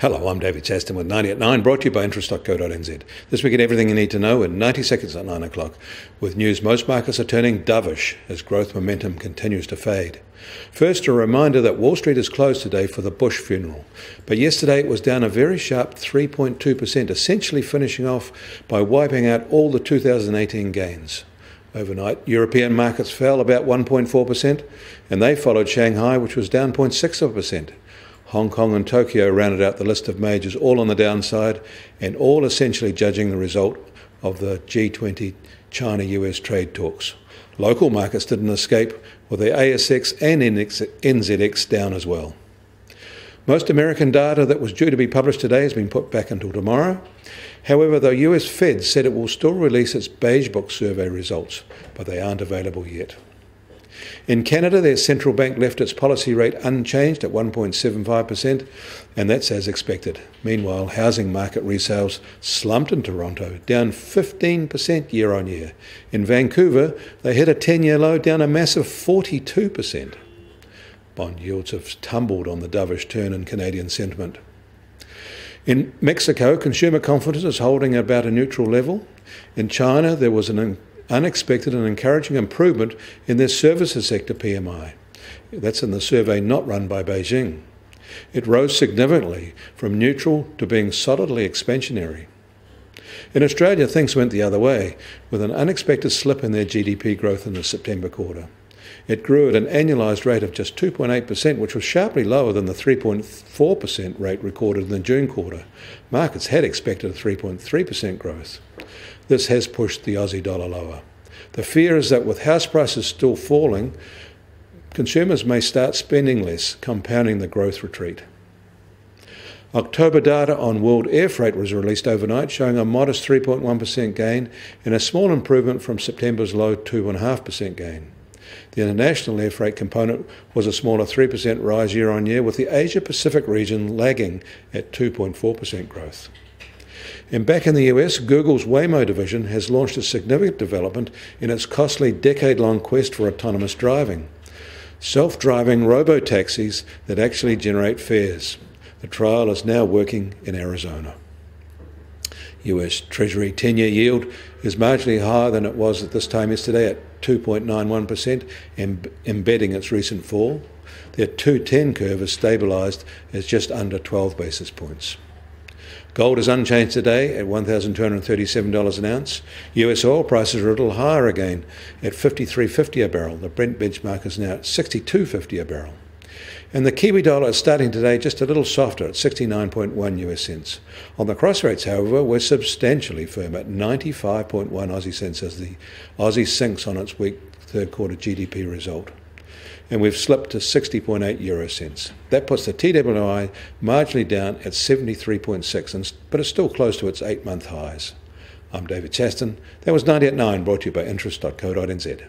Hello, I'm David Chaston with 90 at 9, brought to you by interest.co.nz. This week at everything you need to know in 90 seconds at 9 o'clock. With news, most markets are turning dovish as growth momentum continues to fade. First, a reminder that Wall Street is closed today for the Bush funeral. But yesterday it was down a very sharp 3.2%, essentially finishing off by wiping out all the 2018 gains. Overnight, European markets fell about 1.4%, and they followed Shanghai, which was down 0.6%. Hong Kong and Tokyo rounded out the list of majors, all on the downside, and all essentially judging the result of the G20 China-US trade talks. Local markets didn't escape, with the ASX and NZX down as well. Most American data that was due to be published today has been put back until tomorrow. However, the US Fed said it will still release its Beige Book survey results, but they aren't available yet. In Canada, their central bank left its policy rate unchanged at 1.75%, and that's as expected. Meanwhile, housing market resales slumped in Toronto, down 15% year on year. In Vancouver, they hit a 10-year low, down a massive 42%. Bond yields have tumbled on the dovish turn in Canadian sentiment. In Mexico, consumer confidence is holding about a neutral level. In China, there was an unexpected and encouraging improvement in their services sector PMI. That's in the survey not run by Beijing. It rose significantly from neutral to being solidly expansionary. In Australia, things went the other way, with an unexpected slip in their GDP growth in the September quarter. It grew at an annualised rate of just 2.8%, which was sharply lower than the 3.4% rate recorded in the June quarter. Markets had expected a 3.3% growth. This has pushed the Aussie dollar lower. The fear is that with house prices still falling, consumers may start spending less, compounding the growth retreat. October data on world air freight was released overnight, showing a modest 3.1% gain and a small improvement from September's low 2.5% gain. The international air freight component was a smaller 3% rise year on year, with the Asia-Pacific region lagging at 2.4% growth. And back in the US, Google's Waymo division has launched a significant development in its costly decade-long quest for autonomous driving. Self-driving robo-taxis that actually generate fares. The trial is now working in Arizona. US Treasury 10-year yield is marginally higher than it was at this time yesterday at 2.91%, embedding its recent fall. Their 210 curve is stabilised as just under 12 basis points. Gold is unchanged today at $1,237 an ounce. US oil prices are a little higher again at $53.50 a barrel. The Brent benchmark is now at $62.50 a barrel. And the Kiwi dollar is starting today just a little softer at 69.1 US cents. On the cross rates, however, we're substantially firm at 95.1 Aussie cents as the Aussie sinks on its weak third quarter GDP result. And we've slipped to 60.8 euro cents. That puts the TWI marginally down at 73.6, but it's still close to its 8-month highs. I'm David Chaston. That was 90 at 9, brought to you by interest.co.nz.